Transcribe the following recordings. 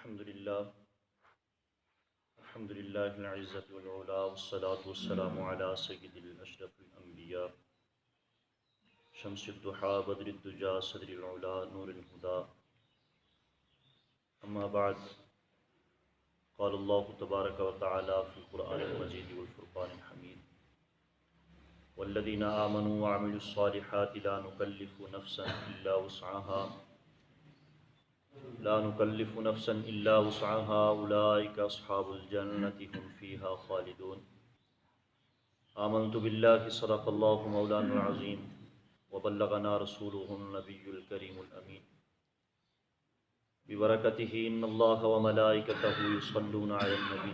الحمد لله العزة والعلا والصلاة والسلام على سيد الأشرف الأنبياء شمس الضحى بدر الدجى صدر العلا نور الهدى. أما بعد، قال الله تبارك وتعالى في القرآن المجيد والفرقان الحميد: والذين آمنوا وعملوا الصالحات لا نكلف نفسا إلا وسعها أولئك أصحاب الجنة هم فيها خالدون. آمنت بالله صدق الله مولانا العظيم وبلغنا رسوله النبي الكريم الأمين ببركته إن الله وملائكته يصلون على النبي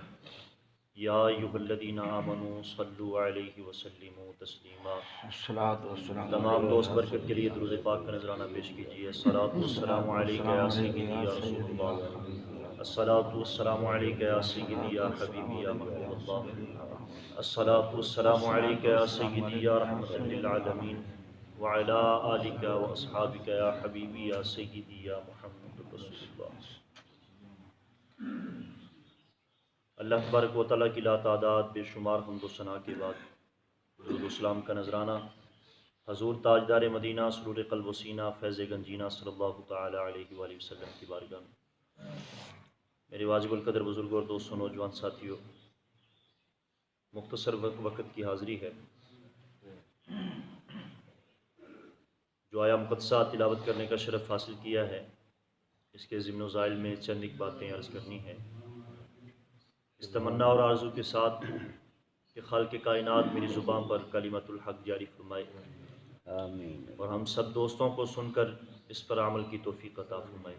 يا أيها الذين آمنوا صلوا عليه وسلموا تسلیما. تمام دوست برکت کے لیے درود پاک کا نذرانہ پیش کیجیے. الصلاۃ والسلام علیک یا سیدی یا رسول اللہ، الصلاۃ والسلام علیک یا سیدی یا حبیبی یا محبوب اللہ، الصلاۃ والسلام علیک یا سیدی یا رحمۃ للعالمین وعلی آلک واصحابک یا حبیبی یا سیدی یا محمد رسول اللہ. اللہ تبارک و تعالیٰ کی لا تعداد بے شمار حمد و ثنا کے بعد درود و سلام کا نذرانہ حضور تاجدار مدینہ سرور قلب و سینہ فیض گنجینہ صلی اللہ تعالیٰ علیہ وآلہ وسلم کی بارگاہ میں. میرے واجب القدر بزرگوں اور دوستوں، نوجوان ساتھیوں، مختصر وقت کی حاضری ہے. جو آیا مقدسہ تلاوت کرنے کا شرف حاصل کیا ہے، اس کے ضمن و ذائل میں چند ایک باتیں عرض کرنی ہیں، اس تمنا اور آرزو کے ساتھ کہ خالق کائنات میری زبان پر کلمۃ الحق جاری فرمائے آمین، اور ہم سب دوستوں کو سن کر اس پر عمل کی توفیق عطا فرمائے.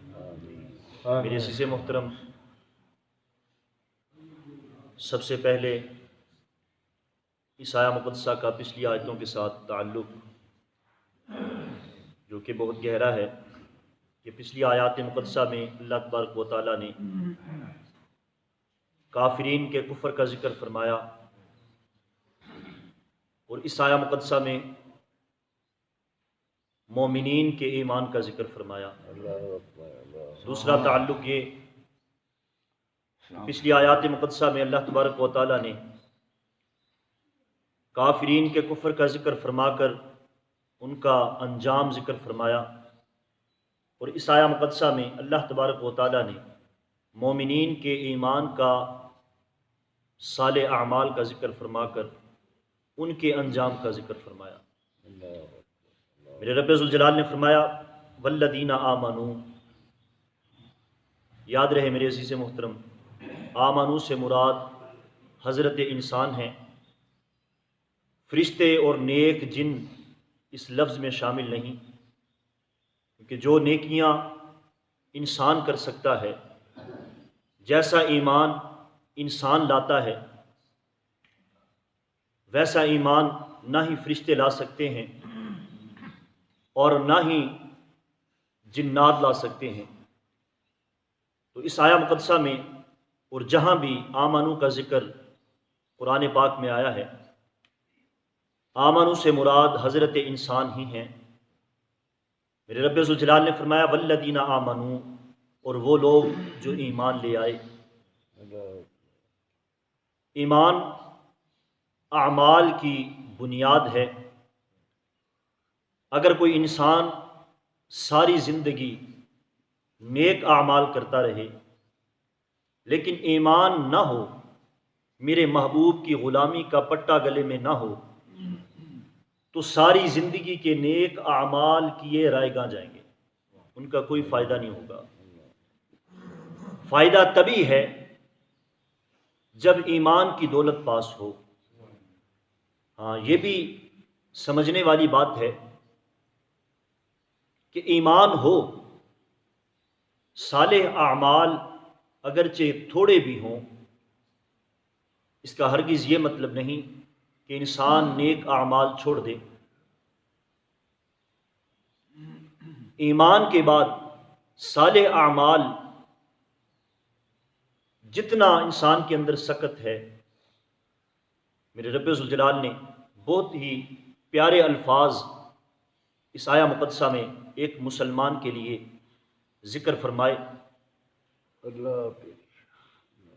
میرے عزیز محترم، سب سے پہلے اس آیہ مقدسہ کا پچھلی آیتوں کے ساتھ تعلق جو کہ بہت گہرا ہے کہ پچھلی آیات مقدسہ میں اللہ تبارک و تعالیٰ نے کافرین کے کفر کا ذکر فرمایا، اور اس آیہ مقدسہ میں مومنین کے ایمان کا ذکر فرمایا. دوسرا تعلق یہ، پچھلی آیات مقدسہ میں اللہ تبارک و تعالیٰ نے کافرین کے کفر کا ذکر فرما کر ان کا انجام ذکر فرمایا، اور اس آیہ مقدسہ میں اللہ تبارک و تعالیٰ نے مومنین کے ایمان کا، صالح اعمال کا ذکر فرما کر ان کے انجام کا ذکر فرمایا. میرے رب ذوالجلال نے فرمایا والذین آمنوا. یاد رہے میرے عزیز محترم، آمنو سے مراد حضرت انسان ہیں. فرشتے اور نیک جن اس لفظ میں شامل نہیں، کیونکہ جو نیکیاں انسان کر سکتا ہے، جیسا ایمان انسان لاتا ہے ویسا ایمان نہ ہی فرشتے لا سکتے ہیں اور نہ ہی جنات لا سکتے ہیں. تو اس آیہ مقدسہ میں اور جہاں بھی آمنو کا ذکر قرآن پاک میں آیا ہے، آمنو سے مراد حضرت انسان ہی ہیں. میرے رب ذوالجلال نے فرمایا والذین آمنو، اور وہ لوگ جو ایمان لے آئے. ایمان اعمال کی بنیاد ہے. اگر کوئی انسان ساری زندگی نیک اعمال کرتا رہے لیکن ایمان نہ ہو، میرے محبوب کی غلامی کا پٹا گلے میں نہ ہو، تو ساری زندگی کے نیک اعمال کیے رائے گاں جائیں گے، ان کا کوئی فائدہ نہیں ہوگا. فائدہ تبھی ہے جب ایمان کی دولت پاس ہو. ہاں، یہ بھی سمجھنے والی بات ہے کہ ایمان ہو، صالح اعمال اگرچہ تھوڑے بھی ہوں، اس کا ہرگز یہ مطلب نہیں کہ انسان نیک اعمال چھوڑ دے. ایمان کے بعد صالح اعمال جتنا انسان کے اندر سکت ہے، میرے رب ذوالجلال نے بہت ہی پیارے الفاظ اس آیہ مقدسہ میں ایک مسلمان کے لیے ذکر فرمائے.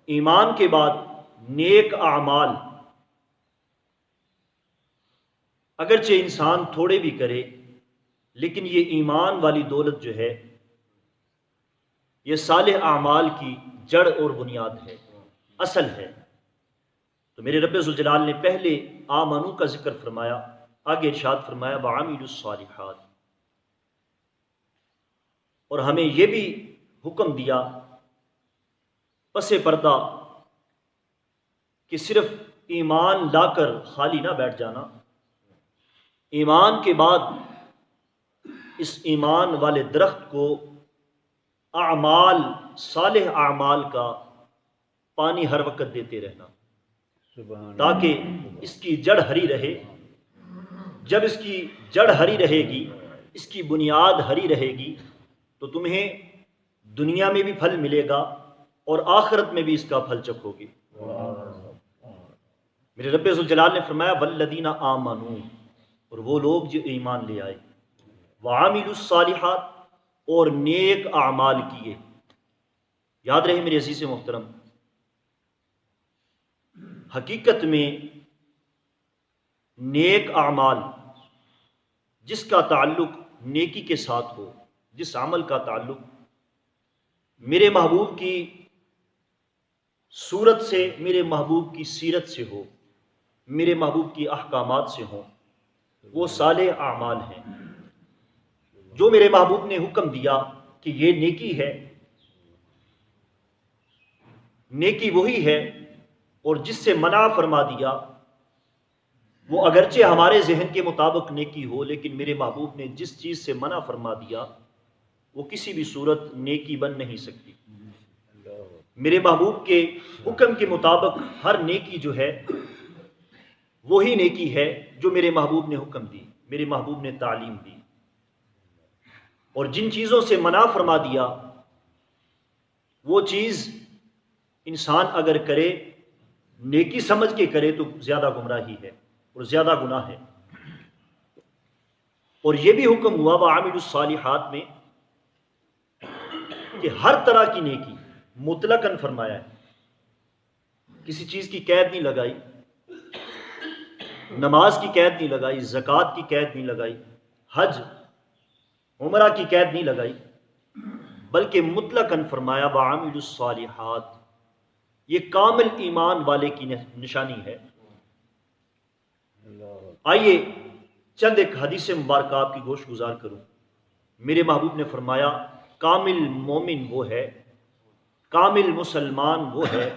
ایمان کے بعد نیک اعمال اگرچہ انسان تھوڑے بھی کرے، لیکن یہ ایمان والی دولت جو ہے یہ صالح اعمال کی جڑ اور بنیاد ہے، اصل ہے۔ تو میرے رب ذوالجلال نے پہلے آمنو کا ذکر فرمایا، آگے ارشاد فرمایا وعملوا الصالحات، اور ہمیں یہ بھی حکم دیا پس پردہ کہ صرف ایمان لا کر خالی نہ بیٹھ جانا، ایمان کے بعد اس ایمان والے درخت کو اعمال، صالح اعمال کا پانی ہر وقت دیتے رہنا، تاکہ اس کی جڑ ہری رہے۔ جب اس کی جڑ ہری رہے گی، اس کی بنیاد ہری رہے گی، تو تمہیں دنیا میں بھی پھل ملے گا اور آخرت میں بھی اس کا پھل چکھو گے۔ میرے رب ذوالجلال نے فرمایا والذین آمنوا، اور وہ لوگ جو ایمان لے آئے، وعاملوا الصالحات، اور نیک اعمال کیے۔ یاد رہے میرے عزیز محترم، حقیقت میں نیک اعمال جس کا تعلق نیکی کے ساتھ ہو، جس عمل کا تعلق میرے محبوب کی صورت سے، میرے محبوب کی سیرت سے ہو، میرے محبوب کی احکامات سے ہوں، وہ صالح اعمال ہیں۔ جو میرے محبوب نے حکم دیا کہ یہ نیکی ہے، نیکی وہی ہے، اور جس سے منع فرما دیا وہ اگرچہ ہمارے ذہن کے مطابق نیکی ہو، لیکن میرے محبوب نے جس چیز سے منع فرما دیا وہ کسی بھی صورت نیکی بن نہیں سکتی۔ میرے محبوب کے حکم کے مطابق ہر نیکی جو ہے وہی نیکی ہے جو میرے محبوب نے حکم دی، میرے محبوب نے تعلیم دی، اور جن چیزوں سے منع فرما دیا وہ چیز انسان اگر کرے، نیکی سمجھ کے کرے، تو زیادہ گمراہی ہے اور زیادہ گناہ ہے۔ اور یہ بھی حکم ہوا وعاملوا الصالحات میں کہ ہر طرح کی نیکی مطلقاً فرمایا ہے، کسی چیز کی قید نہیں لگائی، نماز کی قید نہیں لگائی، زکوٰۃ کی قید نہیں لگائی، حج عمرہ کی قید نہیں لگائی، بلکہ مطلقاً فرمایا وعاملوا الصالحات۔ یہ کامل ایمان والے کی نشانی ہے۔ آئیے چند ایک حدیث مبارکہ آپ کی گوش گزار کروں۔ میرے محبوب نے فرمایا کامل مومن وہ ہے، کامل مسلمان وہ ہے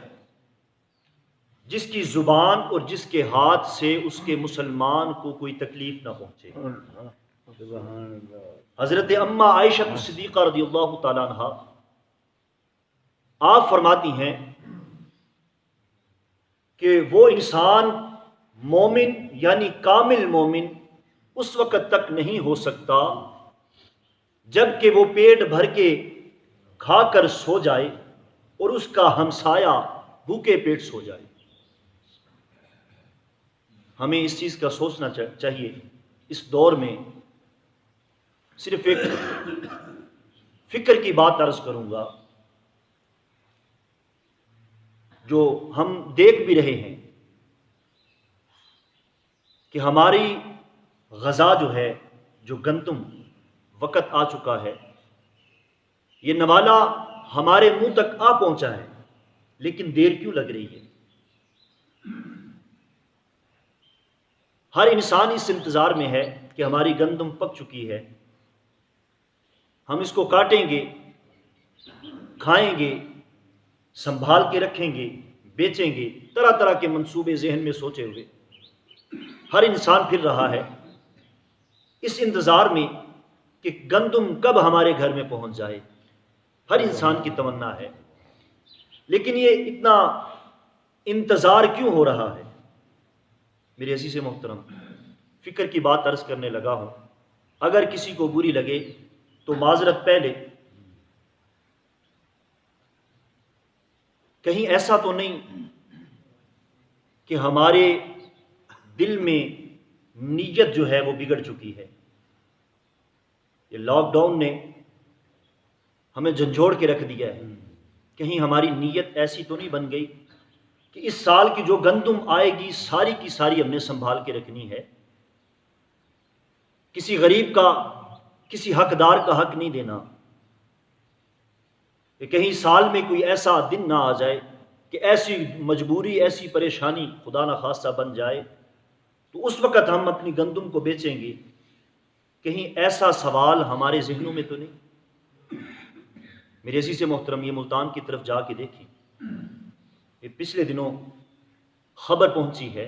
جس کی زبان اور جس کے ہاتھ سے اس کے مسلمان کو کوئی تکلیف نہ پہنچے۔ حضرت اما عائشہ صدیقہ رضی اللہ تعالیٰ عنہا آپ فرماتی ہیں کہ وہ انسان مومن یعنی کامل مومن اس وقت تک نہیں ہو سکتا جب کہ وہ پیٹ بھر کے کھا کر سو جائے اور اس کا ہمسایہ بھوکے پیٹ سو جائے۔ ہمیں اس چیز کا سوچنا چاہیے۔ اس دور میں صرف ایک فکر کی بات عرض کروں گا جو ہم دیکھ بھی رہے ہیں کہ ہماری غذا جو ہے، جو گندم وقت آ چکا ہے، یہ نوالا ہمارے منہ تک آ پہنچا ہے، لیکن دیر کیوں لگ رہی ہے؟ ہر انسان اس انتظار میں ہے کہ ہماری گندم پک چکی ہے، ہم اس کو کاٹیں گے، کھائیں گے، سنبھال کے رکھیں گے، بیچیں گے، طرح طرح کے منصوبے ذہن میں سوچے ہوئے ہر انسان پھر رہا ہے اس انتظار میں کہ گندم کب ہمارے گھر میں پہنچ جائے۔ ہر انسان کی تمنا ہے، لیکن یہ اتنا انتظار کیوں ہو رہا ہے؟ میرے عزیز محترم، فکر کی بات عرض کرنے لگا ہوں، اگر کسی کو بری لگے تو معذرت پہلے، کہیں ایسا تو نہیں کہ ہمارے دل میں نیت جو ہے وہ بگڑ چکی ہے؟ یہ لاک ڈاؤن نے ہمیں جھنجھوڑ کے رکھ دیا ہے، کہیں ہماری نیت ایسی تو نہیں بن گئی کہ اس سال کی جو گندم آئے گی ساری کی ساری ہم نے سنبھال کے رکھنی ہے، کسی غریب کا، کسی حقدار کا حق نہیں دینا، کہ کہیں سال میں کوئی ایسا دن نہ آ جائے کہ ایسی مجبوری، ایسی پریشانی خدا نخواستہ بن جائے تو اس وقت ہم اپنی گندم کو بیچیں گے۔ کہیں ایسا سوال ہمارے ذہنوں میں تو نہیں؟ میرے عزیز محترم، یہ ملتان کی طرف جا کے دیکھیں، یہ پچھلے دنوں خبر پہنچی ہے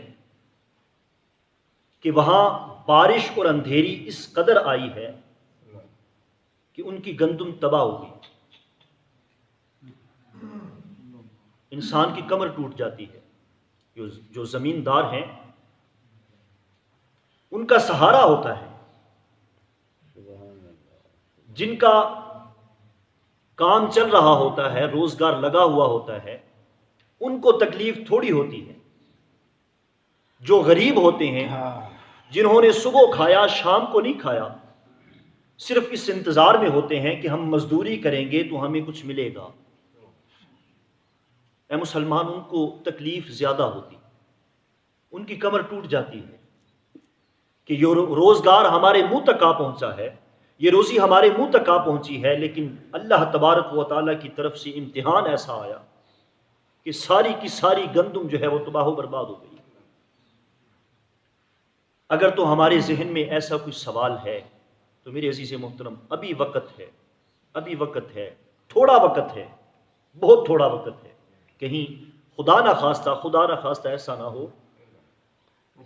کہ وہاں بارش اور اندھیری اس قدر آئی ہے کہ ان کی گندم تباہ ہو گئی۔ انسان کی کمر ٹوٹ جاتی ہے۔ جو زمیندار ہیں ان کا سہارا ہوتا ہے، جن کا کام چل رہا ہوتا ہے، روزگار لگا ہوا ہوتا ہے، ان کو تکلیف تھوڑی ہوتی ہے۔ جو غریب ہوتے ہیں، جنہوں نے صبح کھایا شام کو نہیں کھایا، صرف اس انتظار میں ہوتے ہیں کہ ہم مزدوری کریں گے تو ہمیں کچھ ملے گا، اے مسلمان، ان کو تکلیف زیادہ ہوتی، ان کی کمر ٹوٹ جاتی ہے کہ یہ روزگار ہمارے منہ تک آ پہنچا ہے، یہ روزی ہمارے منہ تک آ پہنچی ہے، لیکن اللہ تبارک و تعالیٰ کی طرف سے امتحان ایسا آیا کہ ساری کی ساری گندم جو ہے وہ تباہ و برباد ہو گئی۔ اگر تو ہمارے ذہن میں ایسا کوئی سوال ہے تو میرے عزیز محترم، ابھی وقت ہے، ابھی وقت ہے، تھوڑا وقت ہے، بہت تھوڑا وقت ہے۔ کہیں خدا نہ خواستہ ایسا نہ ہو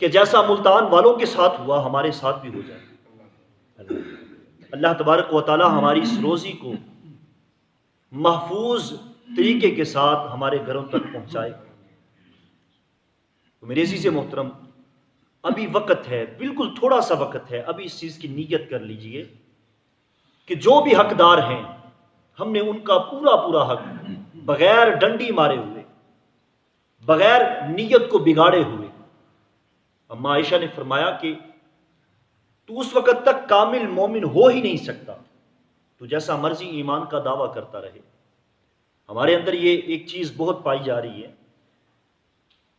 کہ جیسا ملتان والوں کے ساتھ ہوا ہمارے ساتھ بھی ہو جائے۔ اللہ تبارک و تعالی ہماری اس روزی کو محفوظ طریقے کے ساتھ ہمارے گھروں تک پہنچائے۔ تو میرے عزیز محترم، ابھی وقت ہے، بالکل تھوڑا سا وقت ہے، ابھی اس چیز کی نیت کر لیجئے کہ جو بھی حقدار ہیں ہم نے ان کا پورا پورا حق بغیر ڈنڈی مارے ہوئے، بغیر نیت کو بگاڑے ہوئے۔ اما عائشہ نے فرمایا کہ تو اس وقت تک کامل مومن ہو ہی نہیں سکتا تو جیسا مرضی ایمان کا دعویٰ کرتا رہے۔ ہمارے اندر یہ ایک چیز بہت پائی جا رہی ہے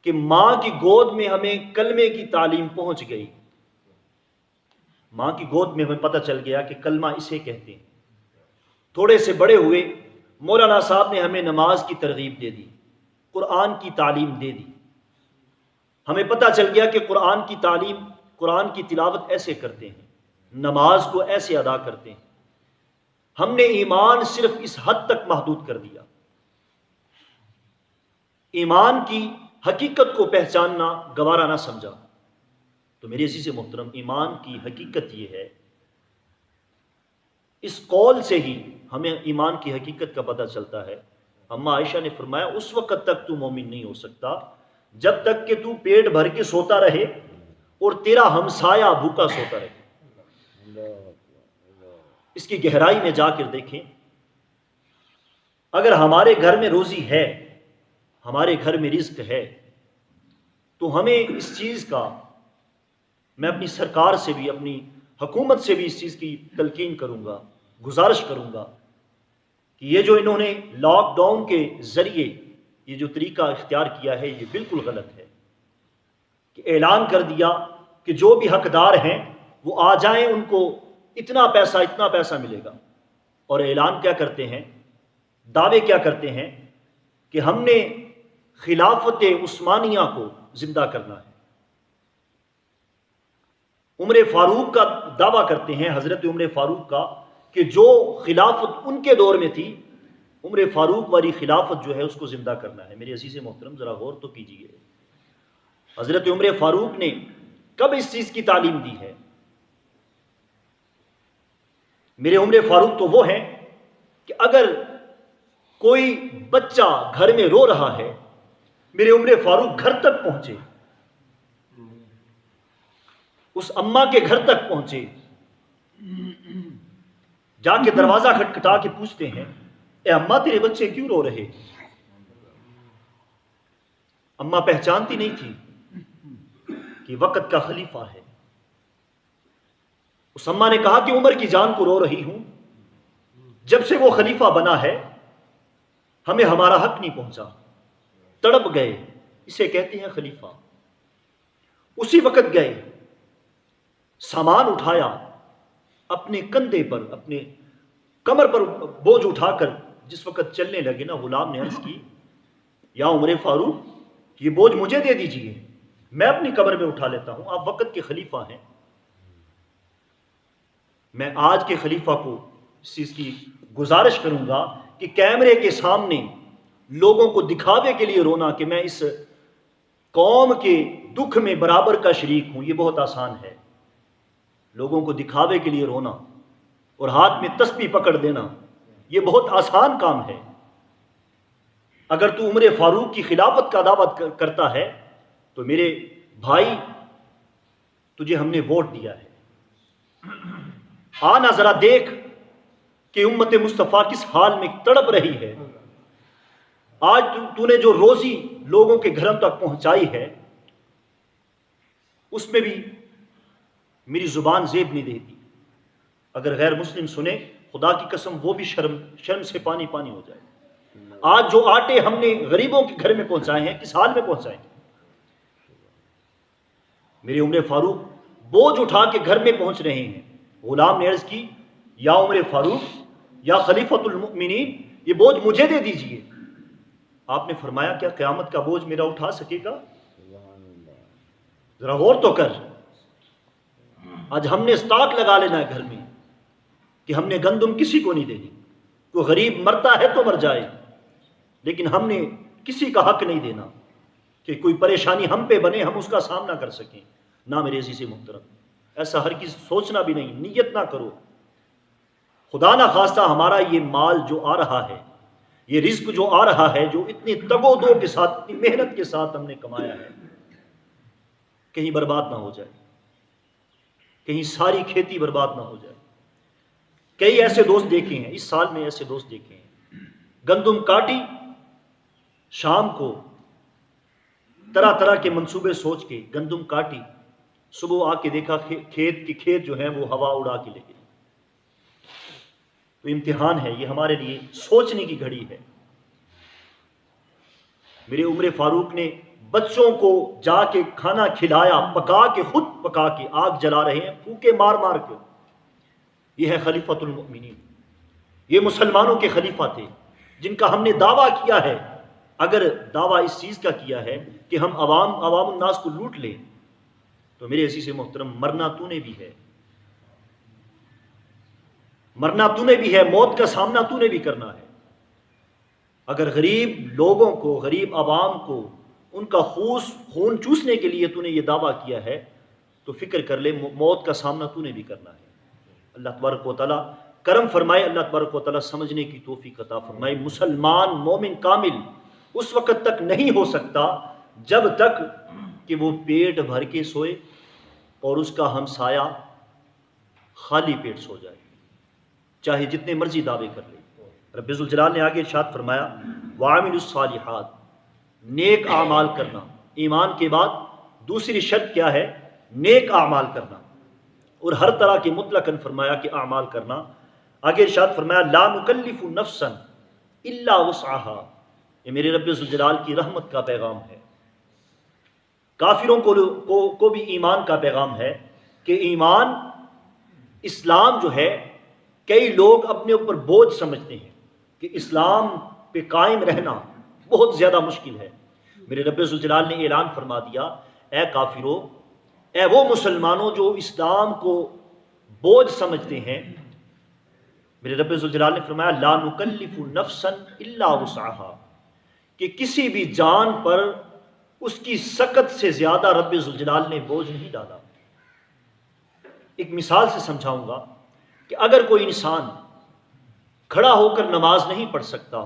کہ ماں کی گود میں ہمیں کلمے کی تعلیم پہنچ گئی، ماں کی گود میں ہمیں پتہ چل گیا کہ کلمہ اسے کہتے ہیں۔ تھوڑے سے بڑے ہوئے، مولانا صاحب نے ہمیں نماز کی ترغیب دے دی، قرآن کی تعلیم دے دی، ہمیں پتہ چل گیا کہ قرآن کی تعلیم، قرآن کی تلاوت ایسے کرتے ہیں، نماز کو ایسے ادا کرتے ہیں۔ ہم نے ایمان صرف اس حد تک محدود کر دیا۔ ایمان کی حقیقت کو پہچاننا گوارا نہ سمجھا۔ تو میرے عزیز محترم، ایمان کی حقیقت یہ ہے، اس قول سے ہی ہمیں ایمان کی حقیقت کا پتہ چلتا ہے۔ اما عائشہ نے فرمایا اس وقت تک تو مومن نہیں ہو سکتا جب تک کہ تو پیٹ بھر کے سوتا رہے اور تیرا ہمسایہ بھوکا سوتا رہے۔ اس کی گہرائی میں جا کر دیکھیں، اگر ہمارے گھر میں روزی ہے، ہمارے گھر میں رزق ہے، تو ہمیں اس چیز کا، میں اپنی سرکار سے بھی، اپنی حکومت سے بھی اس چیز کی تلقین کروں گا، گزارش کروں گا کہ یہ جو انہوں نے لاک ڈاؤن کے ذریعے یہ جو طریقہ اختیار کیا ہے یہ بالکل غلط ہے، کہ اعلان کر دیا کہ جو بھی حقدار ہیں وہ آ جائیں، ان کو اتنا پیسہ ملے گا، اور اعلان کیا کرتے ہیں، دعوے کیا کرتے ہیں کہ ہم نے خلافت عثمانیہ کو زندہ کرنا ہے۔ عمر فاروق کا دعویٰ کرتے ہیں، حضرت عمر فاروق کا، کہ جو خلافت ان کے دور میں تھی، عمر فاروق والی خلافت جو ہے اس کو زندہ کرنا ہے۔ میرے عزیز محترم ذرا غور تو کیجئے، حضرت عمر فاروق نے کب اس چیز کی تعلیم دی ہے؟ میرے عمر فاروق تو وہ ہیں کہ اگر کوئی بچہ گھر میں رو رہا ہے، میرے عمر فاروق گھر تک پہنچے، اس اماں کے گھر تک پہنچے، جا کے دروازہ کھٹکھٹا کے پوچھتے ہیں، اے اماں تیرے بچے کیوں رو رہے؟ اماں پہچانتی نہیں تھی کہ وقت کا خلیفہ ہے۔ اس اماں نے کہا کہ عمر کی جان کو رو رہی ہوں، جب سے وہ خلیفہ بنا ہے ہمیں ہمارا حق نہیں پہنچا، تڑپ گئے، اسے کہتے ہیں خلیفہ۔ اسی وقت گئے، سامان اٹھایا، اپنے کندھے پر، اپنے کمر پر بوجھ اٹھا کر جس وقت چلنے لگے نا، غلام نے عرض کی یا عمر فاروق یہ بوجھ مجھے دے دیجئے، میں اپنی کمر میں اٹھا لیتا ہوں، آپ وقت کے خلیفہ ہیں۔ میں آج کے خلیفہ کو اس چیز کی گزارش کروں گا کہ کیمرے کے سامنے لوگوں کو دکھاوے کے لیے رونا کہ میں اس قوم کے دکھ میں برابر کا شریک ہوں، یہ بہت آسان ہے۔ لوگوں کو دکھاوے کے لیے رونا اور ہاتھ میں تسبیح پکڑ دینا یہ بہت آسان کام ہے۔ اگر تو عمر فاروق کی خلافت کا دعویٰ کرتا ہے تو میرے بھائی تجھے ہم نے ووٹ دیا ہے، آنا ذرا دیکھ کہ امت مصطفیٰ کس حال میں تڑپ رہی ہے۔ آج تو نے جو روزی لوگوں کے گھروں تک پہنچائی ہے اس میں بھی میری زبان زیب نہیں دیتی، اگر غیر مسلم سنے خدا کی قسم وہ بھی شرم سے پانی پانی ہو جائے۔ آج جو آٹے ہم نے غریبوں کے گھر میں پہنچائے ہیں کس حال میں پہنچائے ہیں؟ میرے عمر فاروق بوجھ اٹھا کے گھر میں پہنچ رہے ہیں۔ غلام نے عرض کی یا عمر فاروق یا خلیفۃ المؤمنین یہ بوجھ مجھے دے دیجئے۔ آپ نے فرمایا کیا قیامت کا بوجھ میرا اٹھا سکے گا؟ ذرا غور تو کر۔ آج ہم نے اسٹاک لگا لینا ہے گھر میں کہ ہم نے گندم کسی کو نہیں دینی، کوئی غریب مرتا ہے تو مر جائے، لیکن ہم نے کسی کا حق نہیں دینا کہ کوئی پریشانی ہم پہ بنے ہم اس کا سامنا کر سکیں۔ نہ میرے عزیز محترم، ایسا ہر کسی سوچنا بھی نہیں، نیت نہ کرو۔ خدا نہ خواستہ ہمارا یہ مال جو آ رہا ہے، یہ رزق جو آ رہا ہے، جو اتنی تگ و دو کے ساتھ، اتنی محنت کے ساتھ ہم نے کمایا ہے، کہیں برباد نہ ہو جائے، کہیں ساری کھیتی برباد نہ ہو جائے۔ کئی ایسے دوست دیکھے ہیں، اس سال میں ایسے دوست دیکھے ہیں، گندم کاٹی، شام کو طرح طرح کے منصوبے سوچ کے گندم کاٹی، صبح آ کے دیکھا کھیت جو ہیں وہ ہوا اڑا کے لے گئے۔ تو امتحان ہے یہ، ہمارے لیے سوچنے کی گھڑی ہے۔ میرے عمر فاروق نے بچوں کو جا کے کھانا کھلایا، پکا کے، خود پکا کے، آگ جلا رہے ہیں پھوکے مار مار کے۔ یہ ہے خلیفۃ المؤمنین، یہ مسلمانوں کے خلیفہ تھے جن کا ہم نے دعویٰ کیا ہے۔ اگر دعویٰ اس چیز کا کیا ہے کہ ہم عوام الناس کو لوٹ لیں تو میرے عزیز محترم مرنا تو نے بھی ہے، مرنا تو نے بھی ہے، موت کا سامنا تو نے بھی کرنا ہے۔ اگر غریب لوگوں کو، غریب عوام کو ان کا خون چوسنے کے لیے تو نے یہ دعویٰ کیا ہے تو فکر کر لے موت کا سامنا تو نے بھی کرنا ہے۔ اللہ تبارک و تعالیٰ کرم فرمائے، اللہ تبارک و تعالیٰ سمجھنے کی توفیق عطا فرمائے۔ مسلمان مومن کامل اس وقت تک نہیں ہو سکتا جب تک کہ وہ پیٹ بھر کے سوئے اور اس کا ہمسایہ خالی پیٹ سو جائے، چاہے جتنے مرضی دعوے کر لے۔ رب ذوالجلال نے آگے ارشاد فرمایا وَعَمِلُوا الصَّالِحَاتِ، نیک اعمال کرنا۔ ایمان کے بعد دوسری شرط کیا ہے؟ نیک اعمال کرنا، اور ہر طرح کے مطلقاً فرمایا کہ اعمال کرنا۔ آگے ارشاد فرمایا لا نکلف نفسا الا وسعها، یہ میرے رب ذوالجلال کی رحمت کا پیغام ہے۔ کافروں کو بھی ایمان کا پیغام ہے کہ ایمان، اسلام جو ہے، کئی لوگ اپنے اوپر بوجھ سمجھتے ہیں کہ اسلام پہ قائم رہنا بہت زیادہ مشکل ہے۔ میرے رب ذوالجلال نے اعلان فرما دیا اے کافروں، اے وہ مسلمانوں جو اسلام کو بوجھ سمجھتے ہیں، میرے رب ذوالجلال نے فرمایا لا نکلف نفسا الا وسعها، کہ کسی بھی جان پر اس کی سکت سے زیادہ رب ذوالجلال نے بوجھ نہیں ڈالا۔ ایک مثال سے سمجھاؤں گا کہ اگر کوئی انسان کھڑا ہو کر نماز نہیں پڑھ سکتا،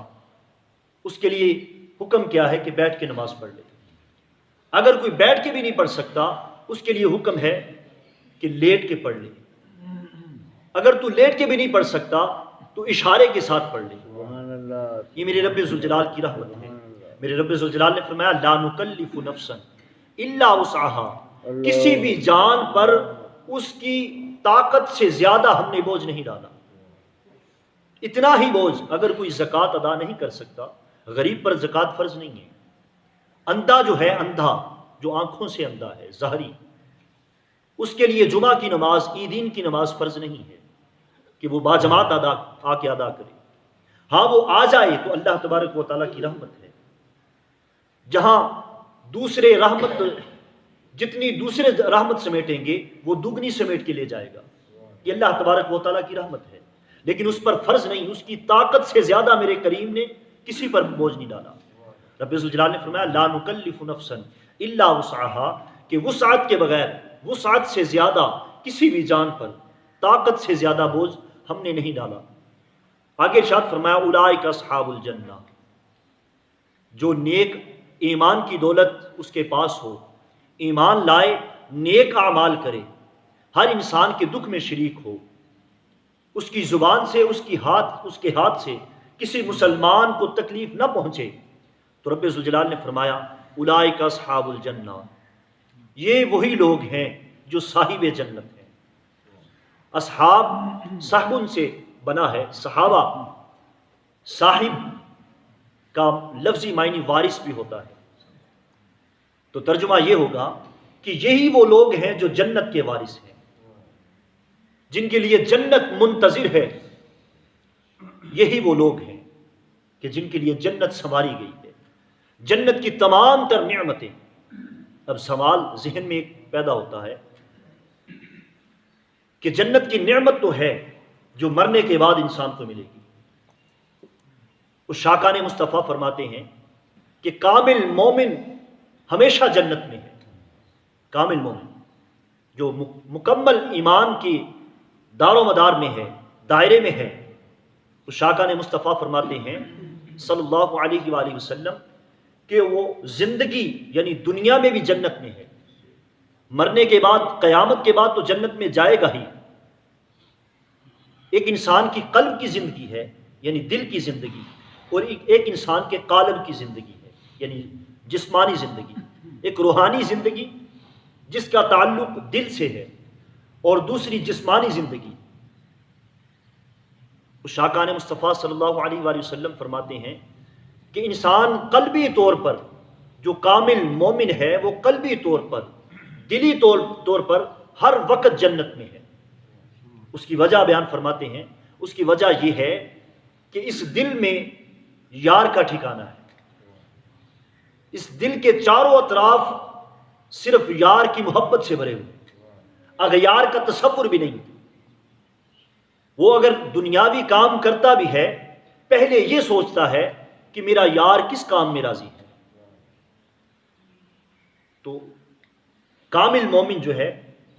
اس کے لیے حکم کیا ہے کہ بیٹھ کے نماز پڑھ لے۔ اگر کوئی بیٹھ کے بھی نہیں پڑھ سکتا، اس کے لیے حکم ہے کہ لیٹ کے پڑھ لے۔ اگر تو لیٹ کے بھی نہیں پڑھ سکتا تو اشارے کے ساتھ پڑھ لے۔ یہ میرے رب ذوالجلال کی رحمت ہے۔ میرے رب ذوالجلال نے فرمایا لا نکلف نفسا الا وسعها، کسی بھی جان پر اس کی طاقت سے زیادہ ہم نے بوجھ نہیں ڈالا۔ اتنا ہی بوجھ، اگر کوئی زکوٰۃ ادا نہیں کر سکتا، غریب پر زکوٰۃ فرض نہیں ہے۔ اندھا جو ہے، اندھا جو آنکھوں سے اندھا ہے، ظاہری، اس کے لیے جمعہ کی نماز، عیدین کی نماز فرض نہیں ہے کہ وہ باجماعت آ کے ادا کرے۔ ہاں وہ آ جائے تو اللہ تبارک و تعالیٰ کی رحمت ہے، جہاں دوسرے رحمت، جتنی دوسرے رحمت سمیٹیں گے وہ دگنی سمیٹ کے لے جائے گا۔ یہ اللہ تبارک و تعالیٰ کی رحمت ہے، لیکن اس پر فرض نہیں، اس کی طاقت سے زیادہ میرے کریم نے کسی پر بوجھ نہیں ڈالا۔ رب ذوالجلال نے فرمایا لا نکلف نفسا الا وسعها، کہ وسعت کے بغیر، وسعت سے زیادہ کسی بھی جان پر طاقت سے زیادہ بوجھ ہم نے نہیں ڈالا۔ آگے ارشاد فرمایا اولئک اصحاب الجنہ، جو نیک ایمان کی دولت اس کے پاس ہو، ایمان لائے، نیک اعمال کرے، ہر انسان کے دکھ میں شریک ہو، اس کی زبان سے، اس کے ہاتھ سے کسی مسلمان کو تکلیف نہ پہنچے، تو رب ذوالجلال نے فرمایا اولئک اصحاب الجنہ، یہ وہی لوگ ہیں جو صاحب جنت ہیں۔ اصحاب صاحب سے بنا ہے، صحابہ صاحب کا لفظی معنی وارث بھی ہوتا ہے، تو ترجمہ یہ ہوگا کہ یہی وہ لوگ ہیں جو جنت کے وارث ہیں، جن کے لیے جنت منتظر ہے۔ یہی وہ لوگ ہیں کہ جن کے لیے جنت سنواری گئی ہے، جنت کی تمام تر نعمتیں۔ اب سوال ذہن میں پیدا ہوتا ہے کہ جنت کی نعمت تو ہے جو مرنے کے بعد انسان کو ملے گی۔ اس شاکان مصطفیٰ فرماتے ہیں کہ کامل مومن ہمیشہ جنت میں ہے، کامل مومن جو مکمل ایمان کی دار و مدار میں ہے، دائرے میں ہے۔ اس شاکان مصطفیٰ فرماتے ہیں صلی اللہ علیہ وآلہ وسلم کہ وہ زندگی یعنی دنیا میں بھی جنت میں ہے، مرنے کے بعد، قیامت کے بعد تو جنت میں جائے گا ہی۔ ایک انسان کی قلب کی زندگی ہے یعنی دل کی زندگی، اور ایک انسان کے قالب کی زندگی ہے یعنی جسمانی زندگی، ایک روحانی زندگی جس کا تعلق دل سے ہے، اور دوسری جسمانی زندگی۔ شاکان مصطفیٰ صلی اللہ علیہ وآلہ وسلم فرماتے ہیں کہ انسان قلبی طور پر جو کامل مومن ہے، وہ قلبی طور پر، دلی طور پر ہر وقت جنت میں ہے۔ اس کی وجہ بیان فرماتے ہیں، اس کی وجہ یہ ہے کہ اس دل میں یار کا ٹھکانہ ہے، اس دل کے چاروں اطراف صرف یار کی محبت سے بھرے ہوئے، اغیار کا تصور بھی نہیں۔ وہ اگر دنیاوی کام کرتا بھی ہے، پہلے یہ سوچتا ہے کہ میرا یار کس کام میں راضی ہے۔ تو کامل مومن جو ہے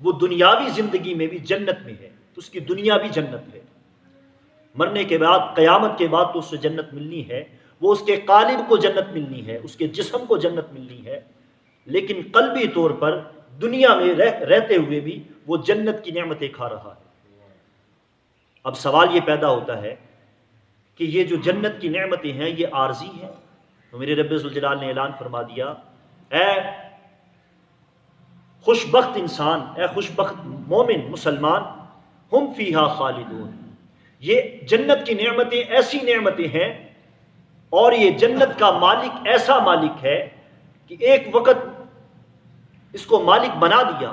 وہ دنیاوی زندگی میں بھی جنت میں ہے، تو اس کی دنیا بھی جنت ہے، مرنے کے بعد، قیامت کے بعد تو اس سے جنت ملنی ہے، وہ اس کے قالب کو جنت ملنی ہے، اس کے جسم کو جنت ملنی ہے، لیکن قلبی طور پر دنیا میں رہتے ہوئے بھی وہ جنت کی نعمتیں کھا رہا ہے۔ اب سوال یہ پیدا ہوتا ہے کہ یہ جو جنت کی نعمتیں ہیں یہ عارضی ہیں؟ تو میرے رب ذوالجلال نے اعلان فرما دیا، اے خوش بخت انسان، اے خوش بخت مومن مسلمان، ہم فیہا خالدون، یہ جنت کی نعمتیں ایسی نعمتیں ہیں، اور یہ جنت کا مالک ایسا مالک ہے کہ ایک وقت اس کو مالک بنا دیا،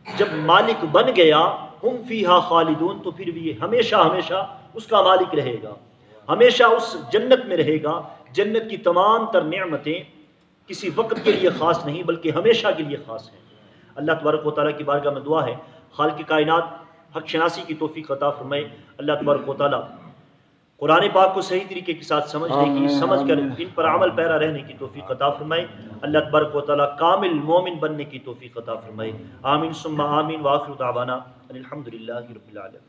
جب مالک بن گیا ہم فیہا خالدون، تو پھر بھی یہ ہمیشہ ہمیشہ اس کا مالک رہے گا، ہمیشہ اس جنت میں رہے گا۔ جنت کی تمام تر نعمتیں کسی وقت کے لیے خاص نہیں بلکہ ہمیشہ کے لیے خاص ہیں۔ اللہ تبارک و تعالیٰ کی بارگاہ میں دعا ہے خالق کائنات حق شناسی کی توفیق عطا فرمائے۔ اللہ تبارک و تعالیٰ قرآن پاک کو صحیح طریقے کے ساتھ سمجھنے کی، سمجھ کر ان پر عمل پیرا رہنے کی توفیق عطا فرمائے۔ اللہ تبارک و تعالیٰ کامل مومن بننے کی توفیق عطا فرمائے۔ آمین ثم آمین، وآخر دعوانا الحمدللہ رب العالمین۔